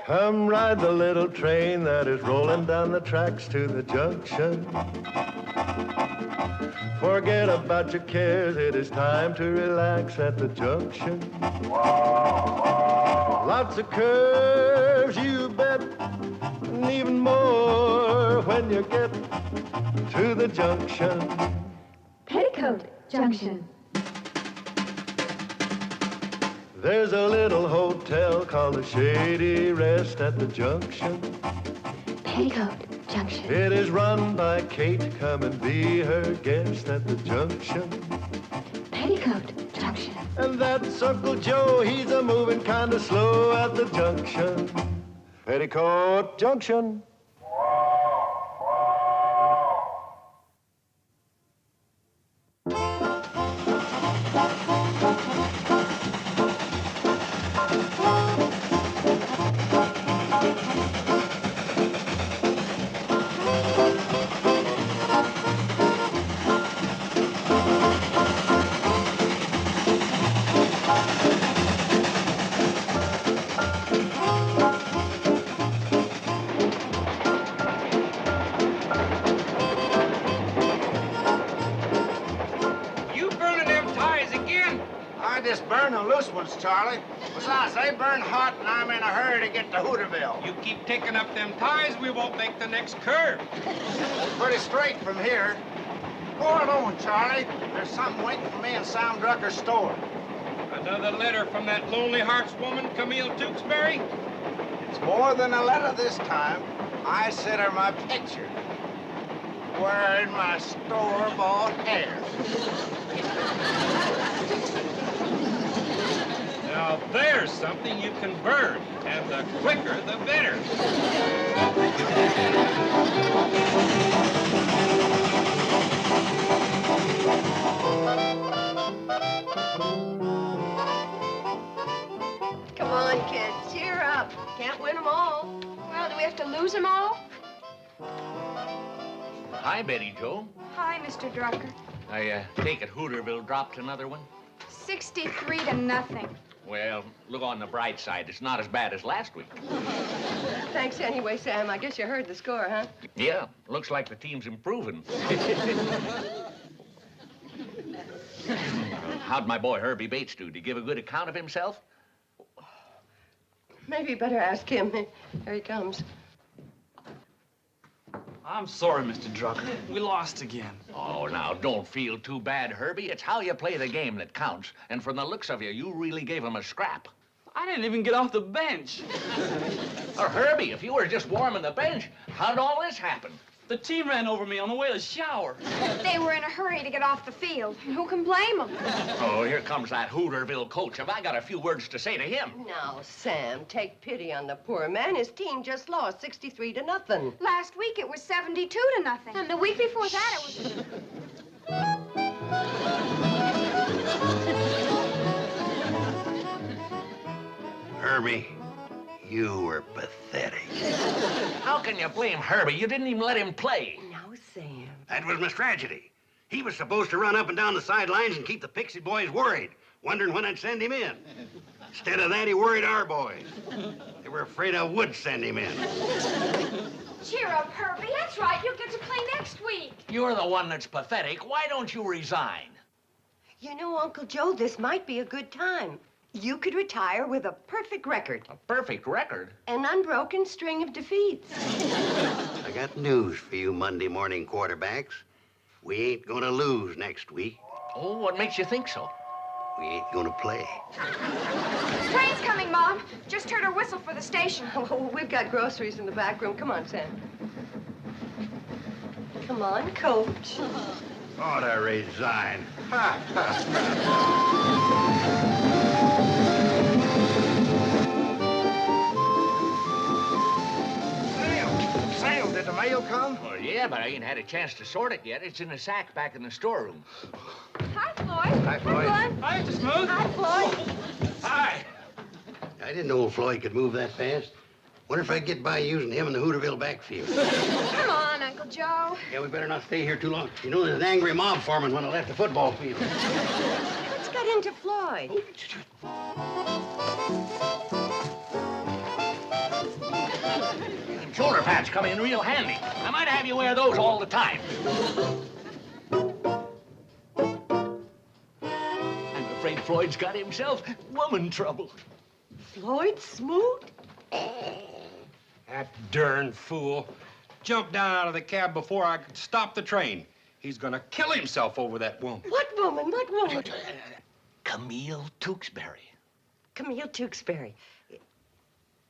Come ride the little train that is rolling down the tracks to the junction. Forget about your cares, it is time to relax at the junction. Lots of curves, you bet, and even more when you get to the junction. Petticoat Junction. There's a little hotel called the Shady Rest at the junction. Petticoat Junction. It is run by Kate. Come and be her guest at the junction. Petticoat Junction. And that's Uncle Joe. He's a moving kind of slow at the junction. Petticoat Junction. Charlie. Besides, they burn hot and I'm in a hurry to get to Hooterville. You keep taking up them ties, we won't make the next curve. Pretty straight from here. Go alone, Charlie. There's something waiting for me in Sam Drucker's store. Another letter from that Lonely Hearts woman, Camille Tewksbury? It's more than a letter this time. I sent her my picture. Wearing my store-bought hair. Now there's something you can burn, and the quicker the better. Come on, kids, cheer up. Can't win them all. Well, do we have to lose them all? Hi, Betty Jo. Hi, Mr. Drucker. I take it Hooterville dropped another one? 63-0. Well, look on the bright side. It's not as bad as last week. Thanks anyway, Sam. I guess you heard the score, huh? Yeah, looks like the team's improving. How'd my boy Herbie Bates do? Did he give a good account of himself? Maybe you better ask him. Here he comes. I'm sorry, Mr. Drucker. We lost again. Oh, now, don't feel too bad, Herbie. It's how you play the game that counts. And from the looks of you, you really gave him a scrap. I didn't even get off the bench. Or, Herbie, if you were just warming the bench, how'd all this happen? The team ran over me on the way to the shower. They were in a hurry to get off the field. Who can blame them? Oh, here comes that Hooterville coach. Have I got a few words to say to him? Now, Sam, take pity on the poor man. His team just lost 63-0. Last week it was 72-0. And the week before that it was... Herbie, you were pathetic. How can you blame Herbie? You didn't even let him play. Now, Sam. That was my strategy. He was supposed to run up and down the sidelines and keep the Pixie boys worried, wondering when I'd send him in. Instead of that, he worried our boys. They were afraid I would send him in. Cheer up, Herbie. That's right. You'll get to play next week. You're the one that's pathetic. Why don't you resign? You know, Uncle Joe, this might be a good time. You could retire with a perfect record. A perfect record? An unbroken string of defeats. I got news for you Monday morning quarterbacks. We ain't gonna lose next week. Oh, what makes you think so? We ain't gonna play. Train's coming, Mom. Just heard her whistle for the station. Oh, we've got groceries in the back room. Come on, Sam. Come on, Coach. Ought to resign. Sam, did the mail come? Well, yeah, but I ain't had a chance to sort it yet. It's in a sack back in the storeroom. Hi, Floyd. Hi, Floyd. Hi, Mr. Smoot. Hi, Floyd. Hi. I didn't know Floyd could move that fast. Wonder if I could get by using him in the Hooterville backfield. Come on, Uncle Joe. Yeah, we better not stay here too long. You know, there's an angry mob foreman when I left the football field. What's got into Floyd? hats come in real handy. I might have you wear those all the time. I'm afraid Floyd's got himself woman trouble. Floyd Smoot? That darn fool jumped down out of the cab before I could stop the train. He's gonna kill himself over that woman. What woman? What woman? Camille Tewksbury. Camille Tewksbury.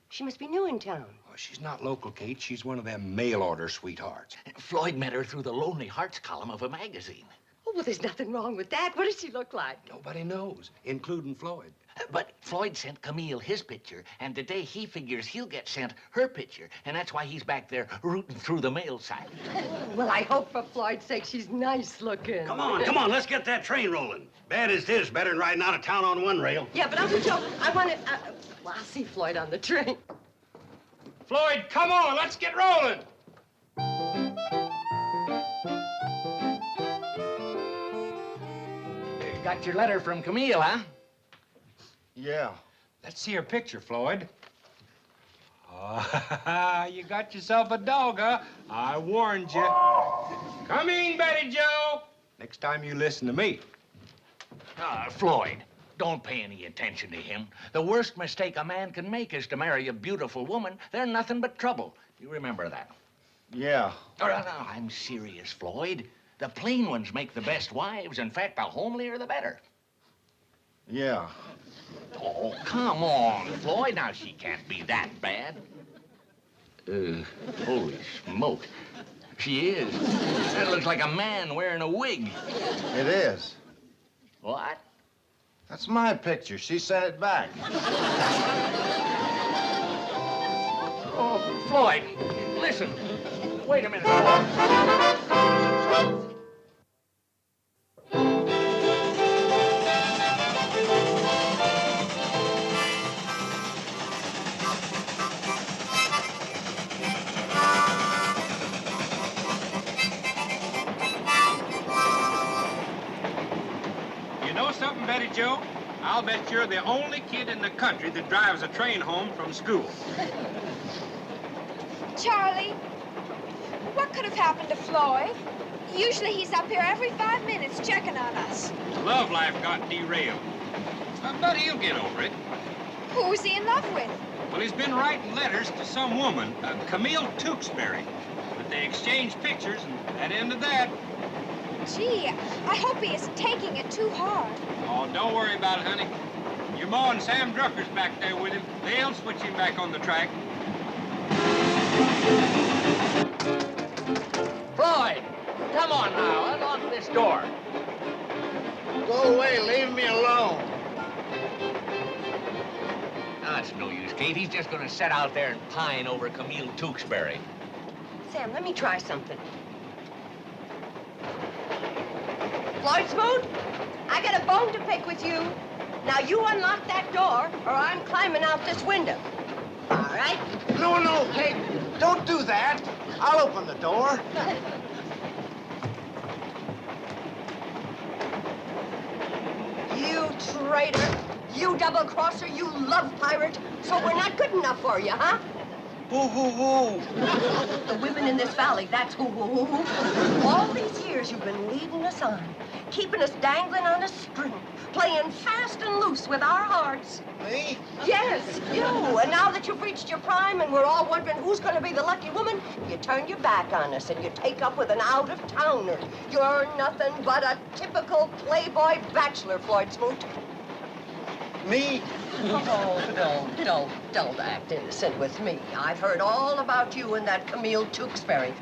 She must be new in town. Well, she's not local, Kate. She's one of them mail-order sweethearts. Floyd met her through the Lonely Hearts column of a magazine. Oh, well, there's nothing wrong with that. What does she look like? Nobody knows, including Floyd. But Floyd sent Camille his picture, and today he figures he'll get sent her picture, and that's why he's back there rooting through the mail sack. Well, I hope for Floyd's sake she's nice looking. Come on, let's get that train rolling. Bad as this, better than riding out of town on one rail. Yeah, but Uncle Joe, I want to... well, I'll see Floyd on the train. Floyd, come on, let's get rolling. Got your letter from Camille, huh? Yeah. Let's see her picture, Floyd. Oh, you got yourself a dog, huh? I warned you. Come in, Betty Jo. Next time you listen to me. Floyd, don't pay any attention to him. The worst mistake a man can make is to marry a beautiful woman. They're nothing but trouble. You remember that? Yeah. Oh, no, I'm serious, Floyd. The plain ones make the best wives. In fact, the homelier, the better. Yeah. Oh, come on, Floyd. Now, she can't be that bad. Holy smoke. She is. That looks like a man wearing a wig. It is. What? That's my picture. She sent it back. Oh, Floyd, listen. Wait a minute. Something, Betty Jo? I'll bet you're the only kid in the country that drives a train home from school. Charlie, what could have happened to Floyd? Usually he's up here every 5 minutes checking on us. Love life got derailed. But he'll get over it. Who's he in love with? Well, he's been writing letters to some woman, Camille Tewksbury. But they exchanged pictures, and that ended that. Gee, I hope he isn't taking it too hard. Oh, don't worry about it, honey. Your ma and Sam Drucker's back there with him. They'll switch him back on the track. Floyd, come on now. Unlock this door. Go away. Leave me alone. No, it's no use, Kate. He's just going to sit out there and pine over Camille Tewksbury. Sam, let me try something. Floyd Smoot, I got a bone to pick with you. Now, you unlock that door, or I'm climbing out this window. All right? No, Kate. Don't do that. I'll open the door. You traitor. You double-crosser. You love pirate. So we're not good enough for you, huh? Who? The women in this valley, that's who. All these years you've been leading us on, keeping us dangling on a string, playing fast and loose with our hearts. Me? Yes, you. And now that you've reached your prime and we're all wondering who's going to be the lucky woman, you turn your back on us and you take up with an out-of-towner. You're nothing but a typical playboy bachelor, Floyd Smoot. Me? Oh, don't act innocent with me. I've heard all about you and that Camille Tewksbury.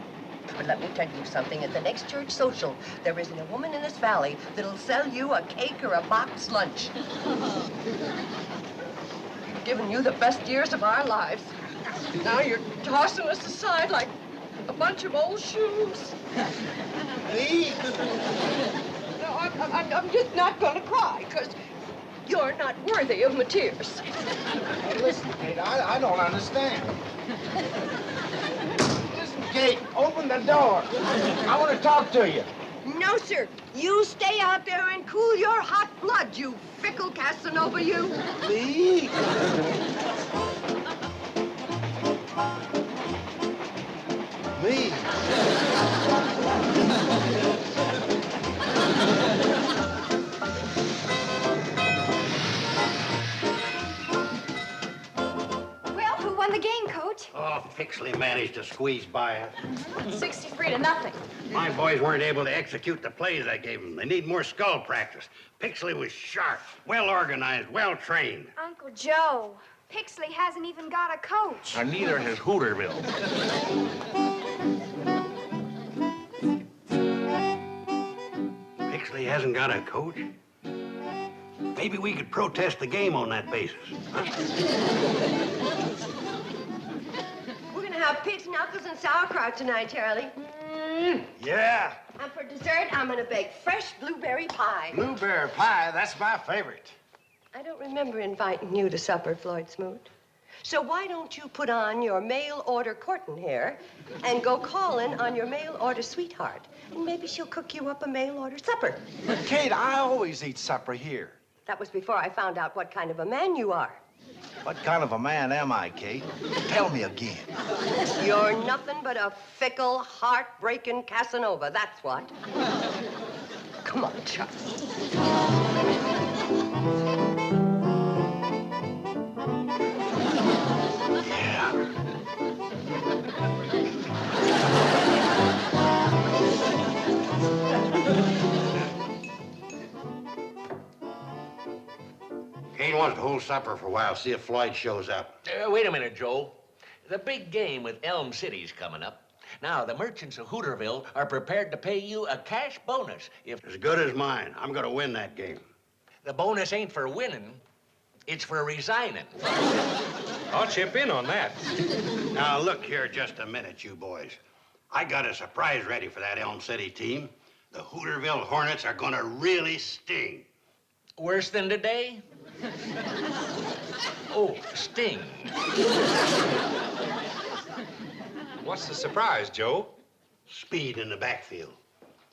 But let me tell you something. At the next church social, there isn't a woman in this valley that'll sell you a cake or a box lunch. We've given you the best years of our lives. Now you're tossing us aside like a bunch of old shoes. Me? No, I'm just not going to cry, because you're not worthy of my tears. Hey, listen, Kate, I don't understand. Listen, Kate, open the door. I want to talk to you. No, sir. You stay out there and cool your hot blood, you fickle Casanova, you. Me? Oh, Pixley managed to squeeze by us. 63 to nothing. My boys weren't able to execute the plays I gave them. They need more skull practice. Pixley was sharp, well-organized, well-trained. Uncle Joe, Pixley hasn't even got a coach. And neither has Hooterville. Pixley hasn't got a coach? Maybe we could protest the game on that basis. Huh? We're gonna have pig's knuckles and sauerkraut tonight, Charlie. Yeah. And for dessert, I'm gonna bake fresh blueberry pie. Blueberry pie, that's my favorite. I don't remember inviting you to supper, Floyd Smoot. So why don't you put on your mail-order courting hair and go calling on your mail-order sweetheart? And maybe she'll cook you up a mail-order supper. But, Kate, I always eat supper here. That was before I found out what kind of a man you are. What kind of a man am I, Kate? Tell me again. You're nothing but a fickle, heartbreaking Casanova, that's what. Come on, Chuck. Kate wants to hold supper for a while, see if Floyd shows up. Wait a minute, Joe. The big game with Elm City's coming up. Now, the merchants of Hooterville are prepared to pay you a cash bonus if... As good as mine. I'm going to win that game. The bonus ain't for winning, it's for resigning. I'll chip in on that. Now, look here just a minute, you boys. I got a surprise ready for that Elm City team. The Hooterville Hornets are going to really sting. Worse than today? Oh, sting. What's the surprise, Joe? Speed in the backfield.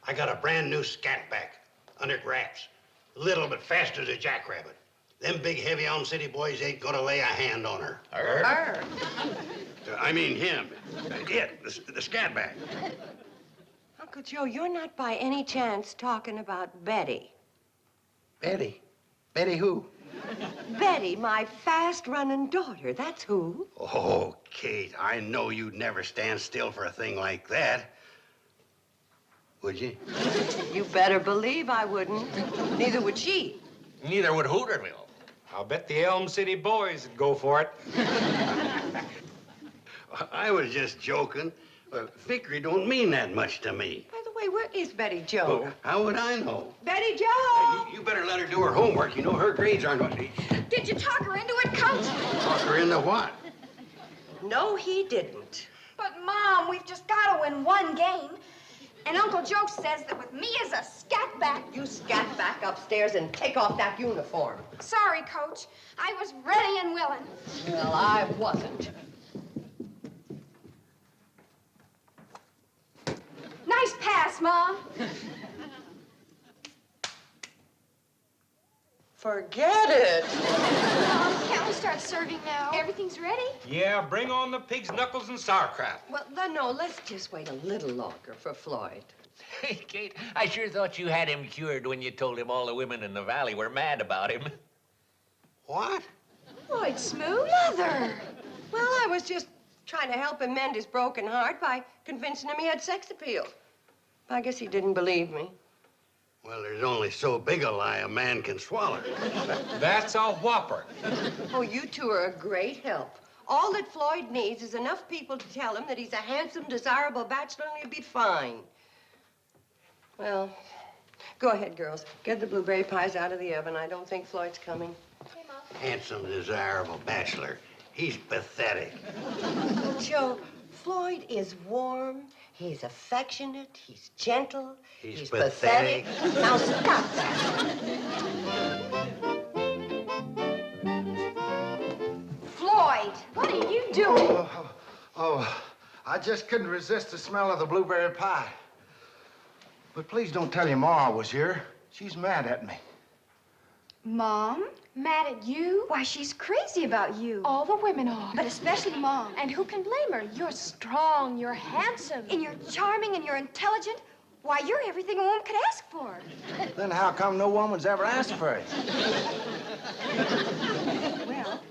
I got a brand new scat back, under wraps. Little but fast as a jackrabbit. Them big, heavy Elm City boys ain't gonna lay a hand on her. Arr. I mean him. The scat back. Uncle Joe, you're not by any chance talking about Betty. Betty? Betty who? Betty, my fast-running daughter, that's who. Oh, Kate, I know you'd never stand still for a thing like that. Would you? You better believe I wouldn't. Neither would she. Neither would Hooterville. I'll bet the Elm City boys would go for it. I was just joking. Victory don't mean that much to me. By the way, where is Betty Jo? Well, how would I know? Betty Jo! You better let her do her homework. You know her grades aren't what they... Did you talk her into it, Coach? Talk her into what? No, he didn't. But, Mom, we've just got to win one game. And Uncle Joe says that with me as a scat back... You scat back upstairs and take off that uniform. Sorry, Coach. I was ready and willing. Well, I wasn't. Nice pass, Mom. Forget it. Mom, can't we start serving now? Everything's ready? Yeah, bring on the pig's knuckles and sauerkraut. Well, then, no, let's just wait a little longer for Floyd. Hey, Kate, I sure thought you had him cured when you told him all the women in the valley were mad about him. What? Floyd Smoot? Mother. Well, I was just trying to help him mend his broken heart by convincing him he had sex appeal. I guess he didn't believe me. Well, there's only so big a lie a man can swallow. That's a whopper. Oh, you two are a great help. All that Floyd needs is enough people to tell him that he's a handsome, desirable bachelor and he'll be fine. Well, go ahead, girls. Get the blueberry pies out of the oven. I don't think Floyd's coming. Okay, Mom. Handsome, desirable bachelor. He's pathetic. Joe, Floyd is warm, he's affectionate, he's gentle, He's pathetic. pathetic. Now stop that. Floyd, what are you doing? Oh, I just couldn't resist the smell of the blueberry pie. But please don't tell your Ma I was here. She's mad at me. Mom? Mad at you? Why, she's crazy about you. All the women are. But especially Mom. And who can blame her? You're strong, you're handsome. And you're charming and you're intelligent. Why, you're everything a woman could ask for. Then how come no woman's ever asked for it? Well,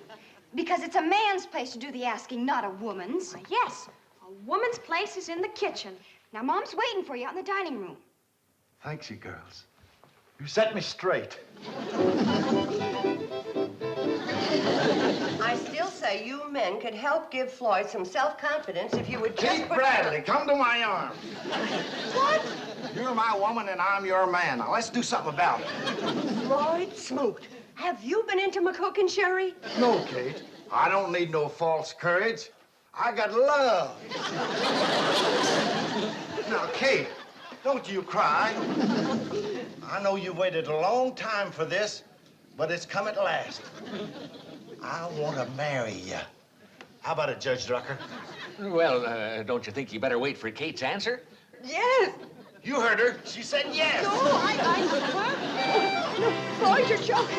because Because it's a man's place to do the asking, not a woman's. Yes, a woman's place is in the kitchen. Now, Mom's waiting for you out in the dining room. Thanks, you girls. You set me straight. I still say you men could help give Floyd some self-confidence if you would just Kate Bradley, come to my arms. What? You're my woman and I'm your man. Now, let's do something about it. Floyd Smoot, have you been into McCook and Sherry? No, Kate. I don't need no false courage. I got love. Now, Kate, don't you cry. I know you waited a long time for this, but it's come at last. I want to marry you. How about it, Judge Drucker? Well, don't you think you better wait for Kate's answer? Yes. You heard her. She said yes. No, I no, Floyd, you're joking.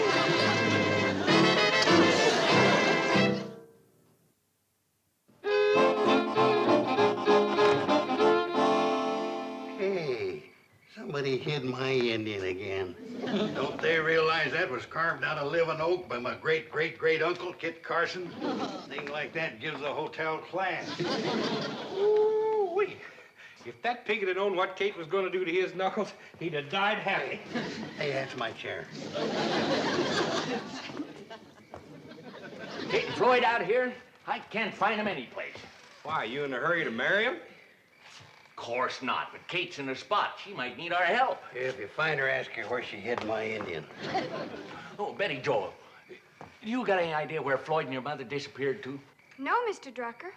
Somebody hid my Indian again. Don't they realize that was carved out of living oak by my great-great-great-uncle, Kit Carson? Thing like that gives the hotel class. Ooh-wee. If that pig had known what Kate was going to do to his knuckles, he'd have died happy. Hey, that's my chair. Kate and Floyd out here? I can't find them anyplace. Why, you in a hurry to marry him? Of course not, but Kate's in a spot. She might need our help. If you find her, ask her where she hid my Indian. Oh, Betty Jo, you got any idea where Floyd and your mother disappeared to? No, Mr. Drucker.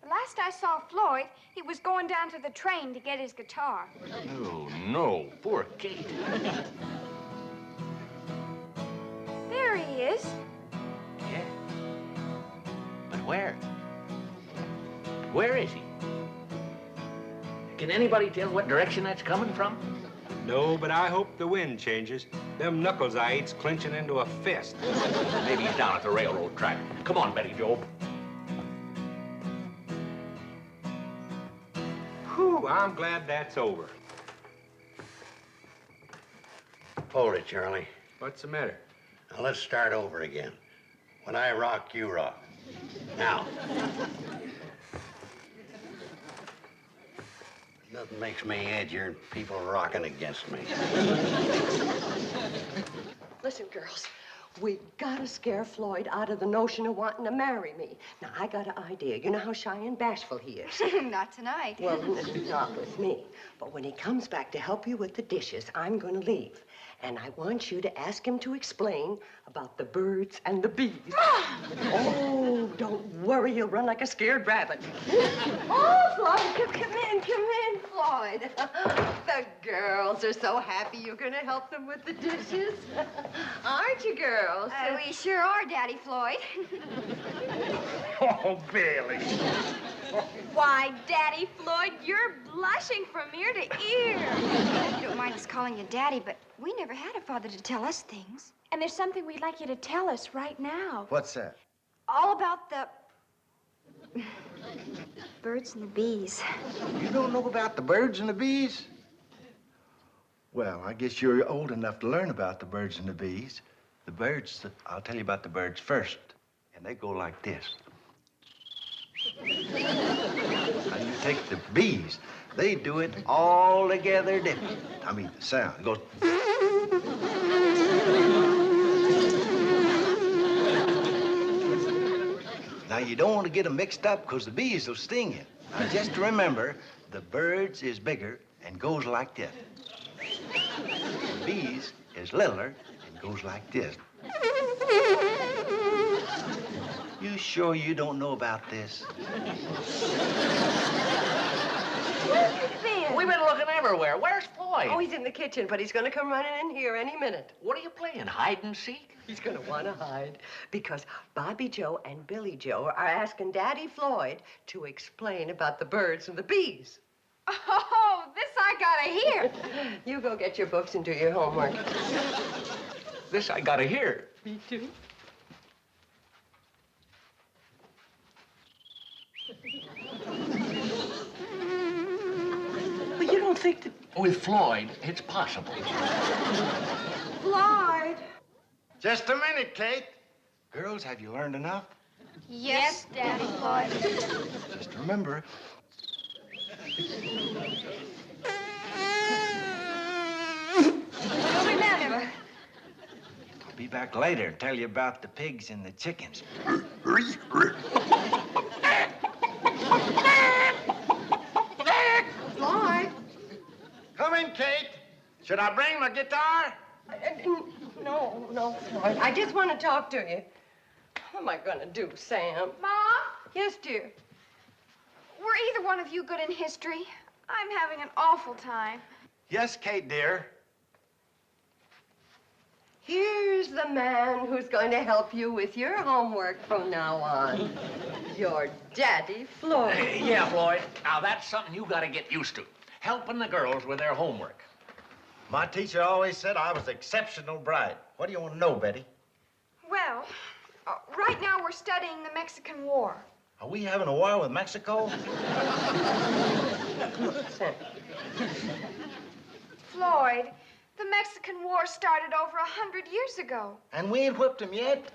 The last I saw Floyd, he was going down to the train to get his guitar. Oh, no. Poor Kate. There he is. Yeah? But where? Where is he? Can anybody tell what direction that's coming from? No, but I hope the wind changes. Them knuckles I eat's clenching into a fist. Maybe he's down at the railroad track. Come on, Betty Jo. Whew, I'm glad that's over. Hold it, Charlie. What's the matter? Now, let's start over again. When I rock, you rock. Now. Nothing makes me edgier than people rocking against me. Listen, girls, we gotta scare Floyd out of the notion of wanting to marry me. Now, I got an idea. You know how shy and bashful he is. Not tonight. Well, not with me. But when he comes back to help you with the dishes, I'm gonna leave. And I want you to ask him to explain about the birds and the bees. Oh, don't worry. He'll run like a scared rabbit. Oh, Floyd, come in, Floyd. The girls are so happy you're going to help them with the dishes. Aren't you, girls? We sure are, Daddy Floyd. Oh, Billy. Why, Daddy Floyd, you're blushing from ear to ear. You don't mind us calling you Daddy, but we never had a father to tell us things. And there's something we'd like you to tell us right now. What's that? All about the birds and the bees. You don't know about the birds and the bees? Well, I guess you're old enough to learn about the birds and the bees. The birds, I'll tell you about the birds first. And they go like this. Now, you take the bees. They do it all together different. I mean, the sound. It goes... Now, you don't want to get them mixed up because the bees will sting you. Now, just remember, the birds is bigger and goes like this. The bees is littler and goes like this. You sure you don't know about this? Where have you been? We've been looking everywhere. Where's Floyd? Oh, he's in the kitchen, but he's going to come running in here any minute. What are you playing, hide and seek? He's going to want to hide because Bobbie Jo and Billie Jo are asking Daddy Floyd to explain about the birds and the bees. Oh, this I gotta hear. You go get your books and do your homework. This I gotta hear. Me too. But you don't think that... With Floyd, it's possible. Floyd. Just a minute, Kate. Girls, have you learned enough? Yes, Daddy Floyd. Just remember. You'll remember. I'll be back later and tell you about the pigs and the chickens. Floyd. Come in, Kate. Should I bring my guitar? No, Floyd. I just want to talk to you. What am I going to do, Sam? Mom? Yes, dear. Were either one of you good in history? I'm having an awful time. Yes, Kate, dear. Here's the man who's going to help you with your homework from now on. Your daddy, Floyd. Yeah, Floyd. Now, that's something you got to get used to. Helping the girls with their homework. My teacher always said I was exceptional bright. What do you want to know, Betty? Well, right now we're studying the Mexican War. Are we having a war with Mexico? Sam. Floyd, the Mexican War started over 100 years ago. And we ain't whipped him yet.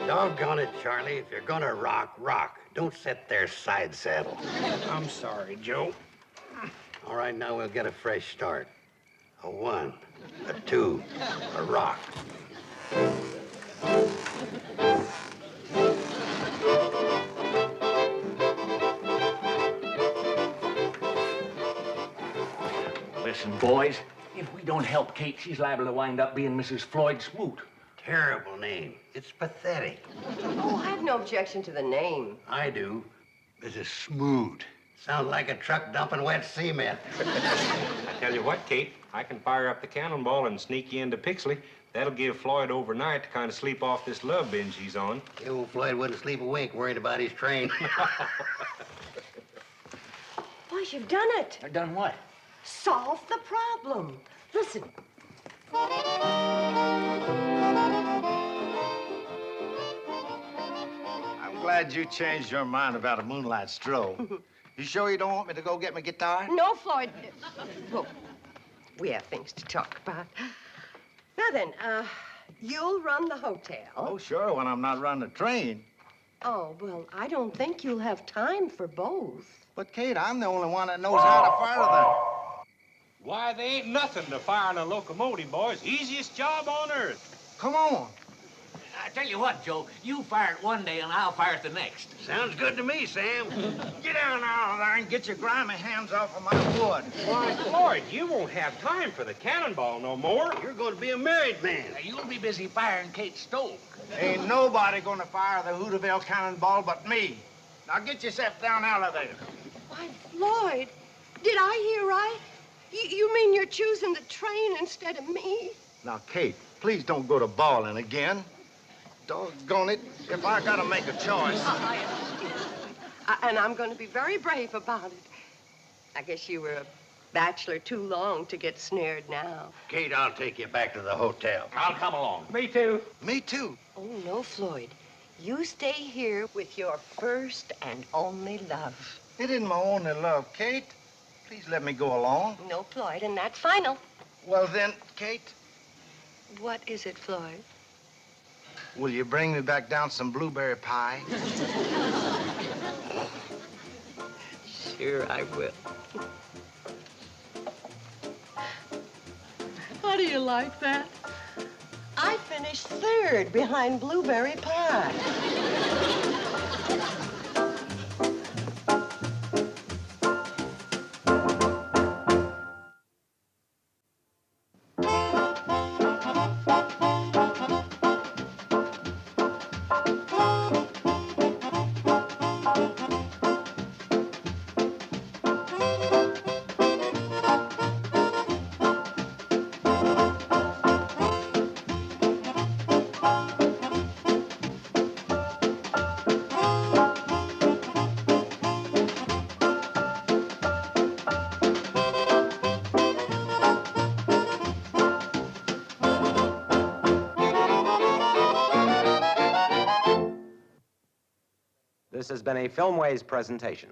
Doggone it, Charlie. If you're gonna rock, rock. Don't sit there side saddle. I'm sorry, Joe. All right, now we'll get a fresh start. A 1, a 2, a rock. Listen, boys, if we don't help Kate, she's liable to wind up being Mrs. Floyd Smoot. Terrible name. It's pathetic. Oh, I have no objection to the name. I do. Mrs. Smoot. Sounds like a truck dumping wet cement. I tell you what, Kate, I can fire up the cannonball and sneak you into Pixley. That'll give Floyd overnight to kind of sleep off this love binge he's on. The old Floyd wouldn't sleep a wink worried about his train. Why, you've done it. I done what? Solve the problem. Listen. I'm glad you changed your mind about a moonlight stroll. You sure you don't want me to go get my guitar? No, Floyd. Look, we have things to talk about. Now then, you'll run the hotel. Oh, sure, when I'm not running the train. Oh, well, I don't think you'll have time for both. But, Kate, I'm the only one that knows how to fire them. Why, they ain't nothing to firing a locomotive, boys. Easiest job on earth. Come on. I tell you what, Joe, you fire it one day and I'll fire it the next. Sounds good to me, Sam. Get down out of there and get your grimy hands off of my wood. Why, Floyd, you won't have time for the cannonball no more. You're going to be a married man. Now, you'll be busy firing Kate's stove. Ain't nobody gonna fire the Hooterville cannonball but me. Now get yourself down out of there. Why, Floyd, did I hear right? You mean you're choosing the train instead of me? Now, Kate, please don't go to bawling again. Doggone it, if I gotta make a choice. And I'm going to be very brave about it. I guess you were a bachelor too long to get snared now. Kate, I'll take you back to the hotel. I'll come along. Me too. Me too. Oh, no, Floyd. You stay here with your first and only love. It isn't my only love, Kate. Please let me go along. No, Floyd, and that's final. Well then, Kate, What is it, Floyd? will you bring me back down some blueberry pie? Sure, I will. How do you like that? I finished third behind blueberry pie. This has been a Filmways presentation.